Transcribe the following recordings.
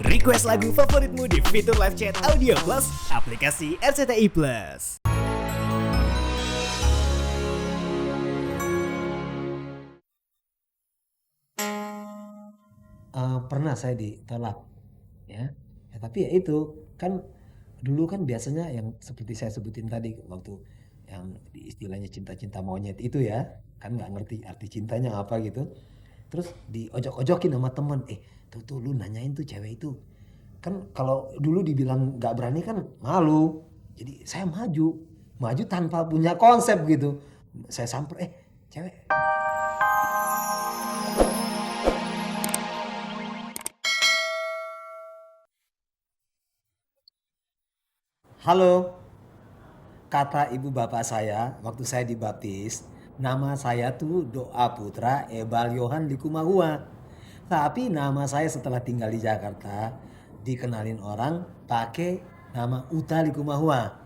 Request lagu favoritmu di fitur live chat Audio Plus, aplikasi RCTI Plus. Pernah saya ditolak, ya. Ya tapi ya itu, kan dulu kan biasanya yang seperti saya sebutin tadi waktu yang istilahnya cinta-cinta monyet itu ya, kan nggak ngerti arti cintanya apa gitu. Terus diojok-ojokin sama temen, tuh lu nanyain tuh cewek itu. Kan kalau dulu dibilang nggak berani kan malu. Jadi saya maju, maju tanpa punya konsep gitu. Saya samper, cewek. Halo, kata ibu bapak saya waktu saya dibaptis, nama saya tuh Doa Putra Ebal Yohan Likumahua. Tapi nama saya setelah tinggal di Jakarta dikenalin orang pakai nama Uta Likumahua.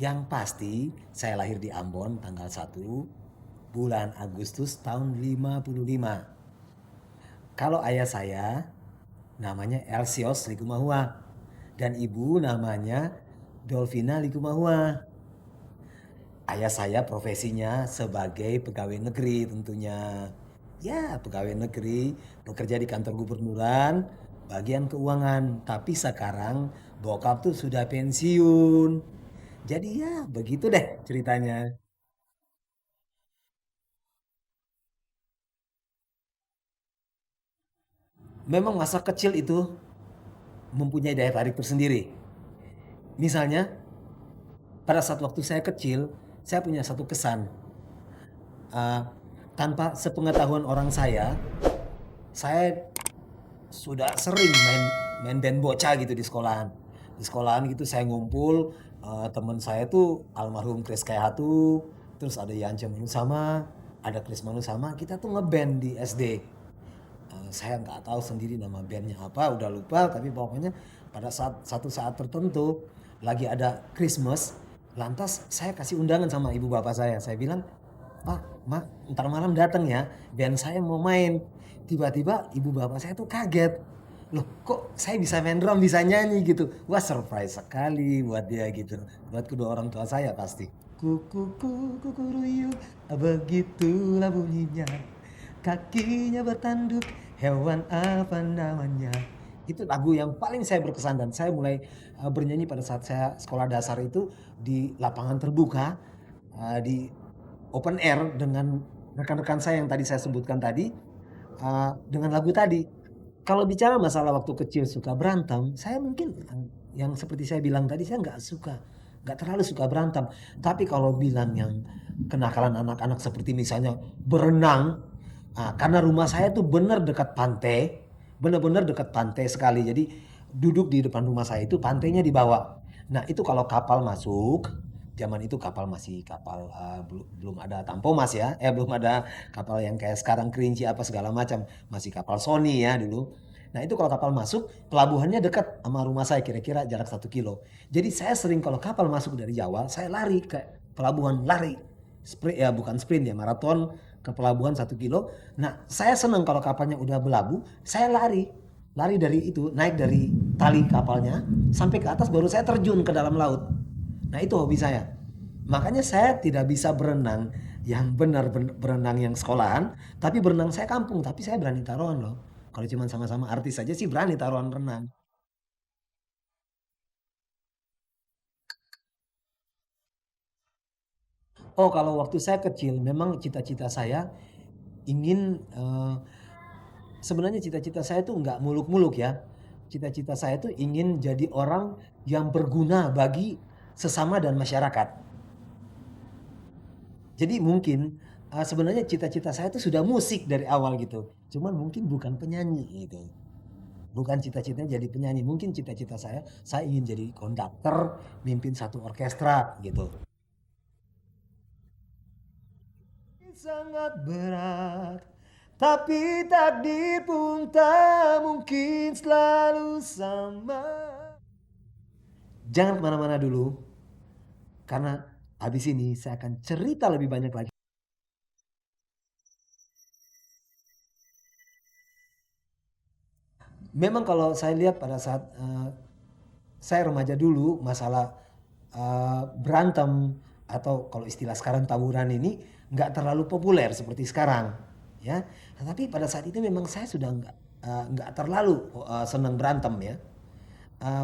Yang pasti saya lahir di Ambon tanggal 1 bulan Agustus tahun 55. Kalau ayah saya namanya Elsios Likumahua dan ibu namanya Dolvina Likumahua. Ayah saya profesinya sebagai pegawai negeri tentunya. Ya, pegawai negeri, bekerja di kantor gubernuran, bagian keuangan. Tapi sekarang bokap tuh sudah pensiun. Jadi ya begitu deh ceritanya. Memang masa kecil itu mempunyai daya tarik tersendiri. Misalnya, pada saat waktu saya kecil, saya punya satu kesan. Eh, Tanpa sepengetahuan orang saya sudah sering main band bocah gitu di sekolahan. Di sekolahan gitu saya ngumpul, teman saya tuh almarhum Kris Kayahatu, terus ada Yance Manusama, ada Kris Manusama, kita tuh ngeband di SD. Saya nggak tahu sendiri nama bandnya apa, udah lupa, tapi pokoknya pada satu saat tertentu lagi ada Christmas, lantas saya kasih undangan sama ibu bapak saya bilang, Pak, Mak, ntar malam datang ya, band saya mau main. Tiba-tiba ibu bapak saya tuh kaget. Loh, kok saya bisa main drum, bisa nyanyi gitu. Wah, surprise sekali buat dia gitu. Buat kedua orang tua saya pasti. Kuku kukuruyuk, begitulah bunyinya. Kakinya bertanduk, hewan apa namanya. Itu lagu yang paling saya berkesan dan saya mulai bernyanyi pada saat saya sekolah dasar itu di lapangan terbuka, di open air dengan rekan-rekan saya yang tadi saya sebutkan tadi, dengan lagu tadi. Kalau bicara masalah waktu kecil suka berantem, saya mungkin yang seperti saya bilang tadi, saya nggak terlalu suka berantem. Tapi kalau bilang yang kenakalan anak-anak seperti misalnya berenang, karena rumah saya tuh benar dekat pantai, benar-benar dekat pantai sekali. Jadi duduk di depan rumah saya itu pantainya di bawah. Nah itu kalau kapal masuk, zaman itu kapal masih kapal, belum ada Tampomas ya, belum ada kapal yang kayak sekarang Kerinci apa segala macam, masih kapal Sony ya dulu. Nah itu kalau kapal masuk, pelabuhannya dekat sama rumah saya kira-kira jarak 1 kilo. Jadi saya sering kalau kapal masuk dari Jawa, saya lari ke pelabuhan, lari. Sprint ya, bukan sprint ya, maraton ke pelabuhan 1 kilo. Nah saya senang kalau kapalnya udah berlabuh, saya lari. Lari dari itu, naik dari tali kapalnya, sampai ke atas baru saya terjun ke dalam laut. Nah itu hobi saya. Makanya saya tidak bisa berenang yang benar berenang yang sekolahan, tapi berenang saya kampung, tapi saya berani taruhan loh. Kalau cuma sama-sama artis saja sih berani taruhan renang. Oh kalau waktu saya kecil memang cita-cita saya ingin, sebenarnya cita-cita saya tuh nggak muluk-muluk ya. Cita-cita saya tuh ingin jadi orang yang berguna bagi sesama dan masyarakat. Jadi mungkin, sebenarnya cita-cita saya tuh sudah musik dari awal gitu. Cuman mungkin bukan penyanyi gitu. Bukan cita-citanya jadi penyanyi. Mungkin cita-cita saya ingin jadi konduktor, mimpin satu orkestra gitu. Sangat berat, tapi takdir pun tak mungkin selalu sama. Jangan kemana-mana dulu, karena habis ini saya akan cerita lebih banyak lagi. Memang kalau saya lihat pada saat saya remaja dulu, masalah berantem atau kalau istilah sekarang tawuran ini nggak terlalu populer seperti sekarang, ya. Tapi pada saat itu memang saya sudah nggak terlalu senang berantem ya.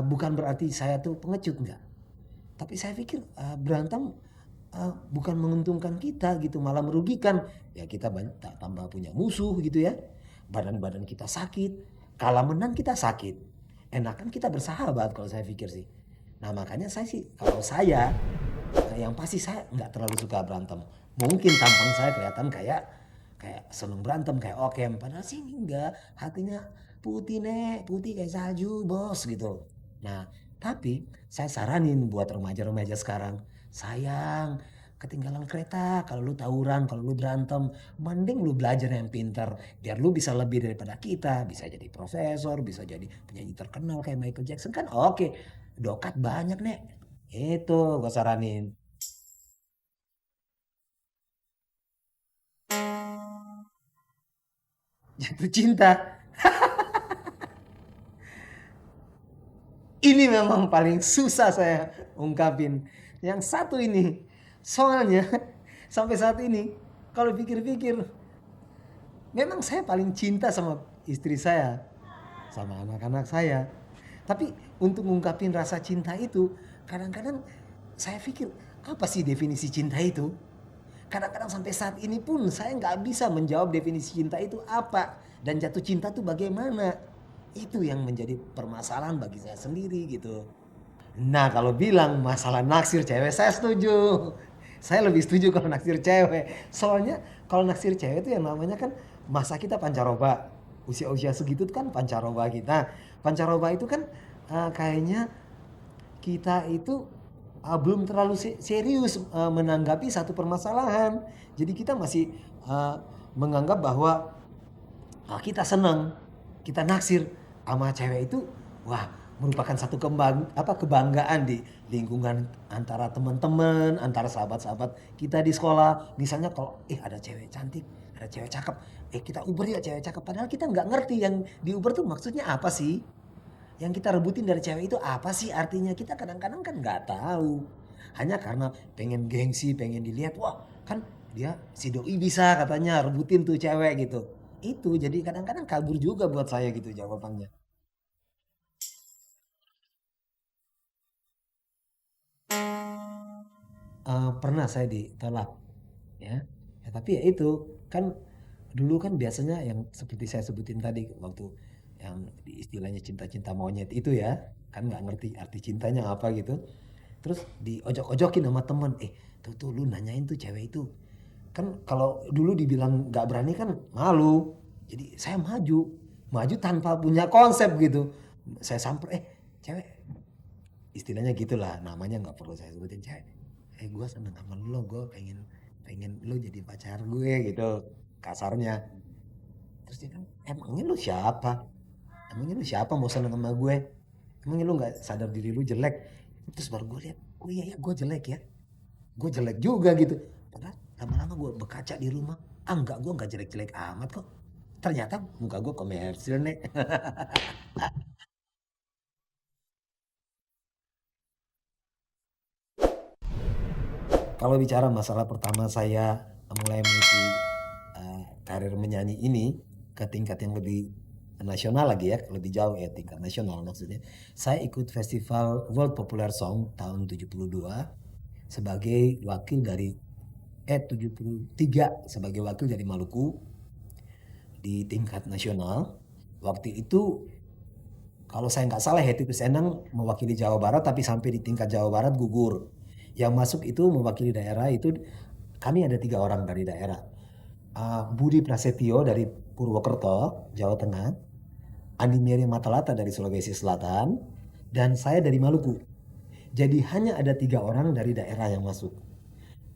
Bukan berarti saya tuh pengecut, nggak. Tapi saya pikir berantem bukan menguntungkan kita gitu, malah merugikan. Ya kita tambah punya musuh gitu ya. Badan-badan kita sakit, kalah menang kita sakit. Enakan kita bersahabat kalau saya pikir sih. Nah makanya saya sih, kalau saya yang pasti saya nggak terlalu suka berantem. Mungkin tampang saya kelihatan kayak kayak seneng berantem kayak oke, padahal sih enggak, hatinya putih nek, putih kayak salju bos gitu. Nah tapi saya saranin buat remaja-remaja sekarang, sayang ketinggalan kereta kalau lu tawuran, kalau lu berantem, mending lu belajar yang pintar biar lu bisa lebih daripada kita, bisa jadi profesor, bisa jadi penyanyi terkenal kayak Michael Jackson kan oke, dokat banyak nek, itu gua saranin. Jatuh cinta. Ini memang paling susah saya ungkapin. Yang satu ini. Soalnya sampai saat ini kalau pikir-pikir memang saya paling cinta sama istri saya, sama anak-anak saya. Tapi untuk ngungkapin rasa cinta itu kadang-kadang saya pikir apa sih definisi cinta itu? Kadang-kadang sampai saat ini pun saya nggak bisa menjawab definisi cinta itu apa. Dan jatuh cinta itu bagaimana. Itu yang menjadi permasalahan bagi saya sendiri gitu. Nah kalau bilang masalah naksir cewek saya setuju. Saya lebih setuju kalau naksir cewek. Soalnya kalau naksir cewek itu yang namanya kan masa kita pancaroba. Usia-usia segitu kan pancaroba kita. Pancaroba itu kan kayaknya kita itu belum terlalu serius menanggapi satu permasalahan. Jadi kita masih menganggap bahwa kita senang, kita naksir sama cewek itu, wah merupakan satu kebanggaan di lingkungan antara teman-teman, antara sahabat-sahabat kita di sekolah. Misalnya kalau ada cewek cantik, ada cewek cakep, kita uber ya cewek cakep. Padahal kita nggak ngerti yang di uber tuh maksudnya apa sih? Yang kita rebutin dari cewek itu apa sih artinya? Kita kadang-kadang kan nggak tahu. Hanya karena pengen gengsi, pengen dilihat, wah kan dia si doi bisa katanya rebutin tuh cewek gitu. Itu jadi kadang-kadang kabur juga buat saya gitu jawabannya. Pernah saya ditolak ya. Ya tapi ya itu kan dulu kan biasanya yang seperti saya sebutin tadi waktu yang istilahnya cinta-cinta monyet itu ya, kan nggak ngerti arti cintanya apa gitu. Terus diojok-ojokin sama temen, tuh lu nanyain tuh cewek itu. Kan kalau dulu dibilang nggak berani kan malu. Jadi saya maju, maju tanpa punya konsep gitu. Saya samper, cewek, istilahnya gitulah, namanya nggak perlu saya sebutin cewek. Gue seneng sama lu, gue pengen pengen lu jadi pacar gue gitu, kasarnya. Terus dia kan, emangnya lu siapa? Emangnya lu siapa mau seneng sama gue? Emangnya lu nggak sadar diri lu jelek? Terus baru gue lihat, oh iya ya gue jelek ya, gue jelek juga gitu. Padahal lama-lama gue berkaca di rumah, enggak, gue nggak jelek-jelek amat kok. Ternyata muka gue komersil nih. Kalau bicara masalah pertama saya mulai mengikuti karir menyanyi ini ke tingkat yang lebih nasional lagi ya, lebih jauh ya, tingkat nasional maksudnya. Saya ikut festival World Popular Song tahun 72 sebagai wakil dari 73 sebagai wakil dari Maluku di tingkat nasional. Waktu itu kalau saya nggak salah Hetty Koes Endang mewakili Jawa Barat tapi sampai di tingkat Jawa Barat gugur. Yang masuk itu mewakili daerah itu kami ada 3 orang dari daerah. Budi Prasetyo dari Purwokerto, Jawa Tengah, Andi Mary Matalata dari Sulawesi Selatan, dan saya dari Maluku. Jadi hanya ada 3 orang dari daerah yang masuk.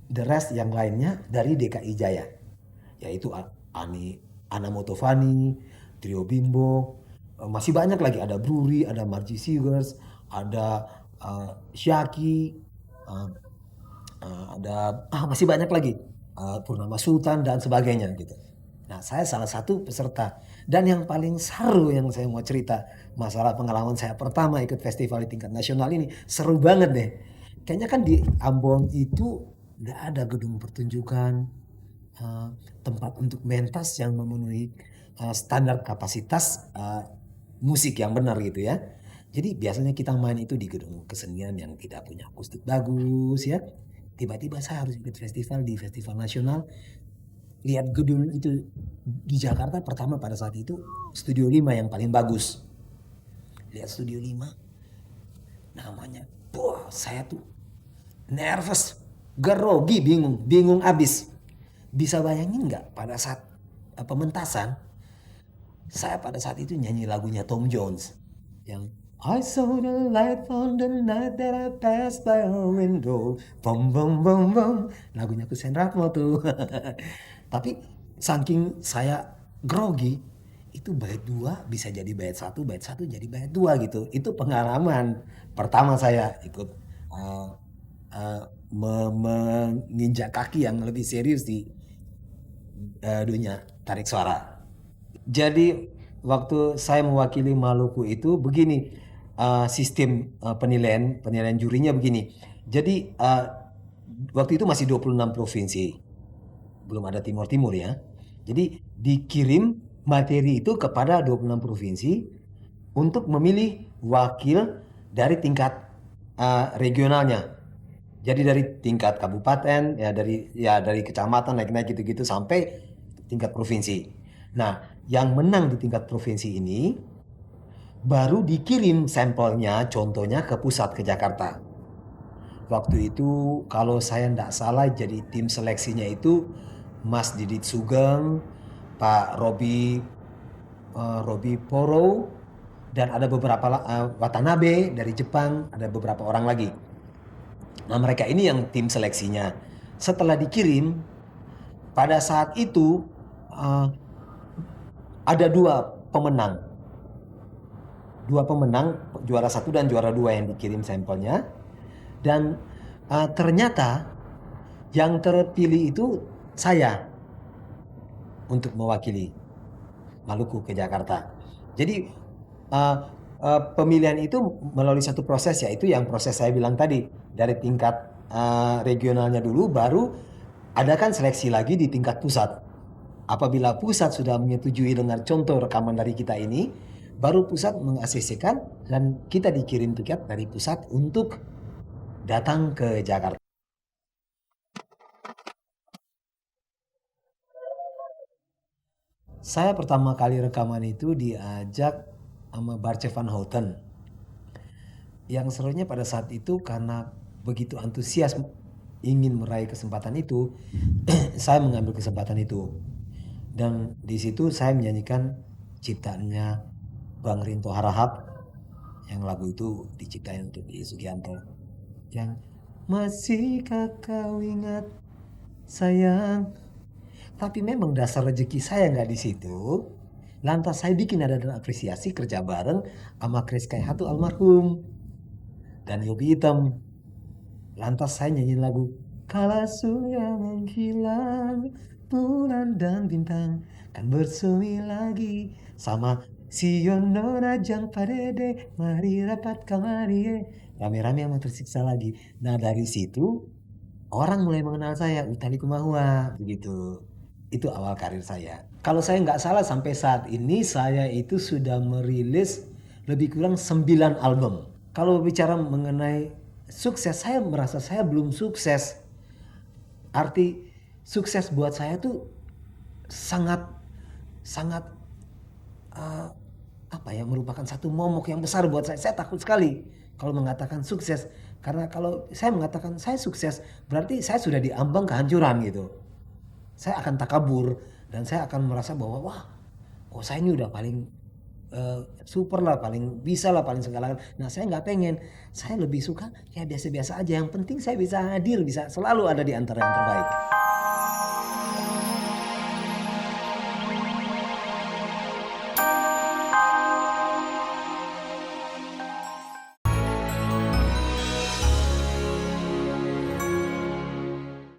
The rest yang lainnya dari DKI Jaya, yaitu Ana Motovani, Trio Bimbo, masih banyak lagi, ada Bruri, ada Margie Sugars, ada Syaki, uh, ada masih banyak lagi, Purnama Sultan dan sebagainya gitu. Nah, saya salah satu peserta. Dan yang paling seru yang saya mau cerita, masalah pengalaman saya pertama ikut festival di tingkat nasional ini, seru banget deh. Kayaknya kan di Ambon itu nggak ada gedung pertunjukan, eh, tempat untuk mentas yang memenuhi standar kapasitas musik yang benar gitu ya. Jadi biasanya kita main itu di gedung kesenian yang tidak punya akustik bagus ya. Tiba-tiba saya harus ikut festival di festival nasional. Lihat gedung itu di Jakarta pertama pada saat itu Studio 5 yang paling bagus. Lihat Studio 5 namanya. Wah, saya tuh nervous, grogi, bingung abis. Bisa bayangin nggak pada saat pementasan, saya pada saat itu nyanyi lagunya Tom Jones yang I saw the light on the night that I passed by her window. Bom bom bom bom. Lagunya Kusen Ratmo tuh. Tapi saking saya grogi, itu bait 2 bisa jadi bait 1 jadi bait 2 gitu. Itu pengalaman pertama saya ikut uh, menginjak kaki yang lebih serius di dunia tarik suara. Jadi waktu saya mewakili Maluku itu begini, sistem penilaian jurinya begini. Jadi waktu itu masih 26 provinsi, belum ada Timur-Timur ya. Jadi dikirim materi itu kepada 26 provinsi untuk memilih wakil dari tingkat regionalnya. Jadi dari tingkat kabupaten dari kecamatan naik-naik gitu-gitu sampai tingkat provinsi. Nah, yang menang di tingkat provinsi ini baru dikirim sampelnya, contohnya ke pusat, ke Jakarta. Waktu itu kalau saya tidak salah jadi tim seleksinya itu Mas Didit Sugeng, Pak Robi Poro, dan ada beberapa Watanabe dari Jepang, ada beberapa orang lagi. Nah, mereka ini yang tim seleksinya. Setelah dikirim, pada saat itu ada dua pemenang, juara 1 dan juara 2 yang dikirim sampelnya. Dan ternyata yang terpilih itu saya untuk mewakili Maluku ke Jakarta. Jadi pemilihan itu melalui satu proses, yaitu yang proses saya bilang tadi, dari tingkat regionalnya dulu, baru adakan seleksi lagi di tingkat pusat. Apabila pusat sudah menyetujui dengan contoh rekaman dari kita ini, baru pusat meng-ACC-kan dan kita dikirim tiket dari pusat untuk datang ke Jakarta. Saya pertama kali rekaman itu diajak sama Barce van Houten. Yang serunya pada saat itu karena begitu antusias ingin meraih kesempatan itu, saya mengambil kesempatan itu. Dan di situ saya menyanyikan ciptaannya Bang Rinto Harahap, yang lagu itu diciptain untuk Di Sugianto. Yang masihkah kau ingat sayang. Tapi memang dasar rezeki saya nggak di situ. Lantas saya bikin ada dan apresiasi kerja bareng sama Chris Kaihatu almarhum dan Yobi Hitam. Lantas saya nyanyi lagu Kala surya menghilang, bulan dan bintang kan bersemi lagi, sama Siono Rajang Padede, mari rapat kamari, rame-rame yang tersiksa lagi. Nah, dari situ orang mulai mengenal saya, Utali Kumahua, begitu. Itu awal karir saya. Kalau saya nggak salah sampai saat ini saya itu sudah merilis lebih kurang 9 album. Kalau bicara mengenai sukses, saya merasa saya belum sukses. Arti sukses buat saya tuh sangat merupakan satu momok yang besar buat saya. Saya takut sekali kalau mengatakan sukses, karena kalau saya mengatakan saya sukses berarti saya sudah diambang kehancuran gitu. Saya akan takabur dan saya akan merasa bahwa saya ini udah paling super lah, paling bisa lah, paling segala. Nah, saya nggak pengen. Saya lebih suka ya biasa-biasa aja. Yang penting saya bisa hadir, bisa selalu ada di antara yang terbaik.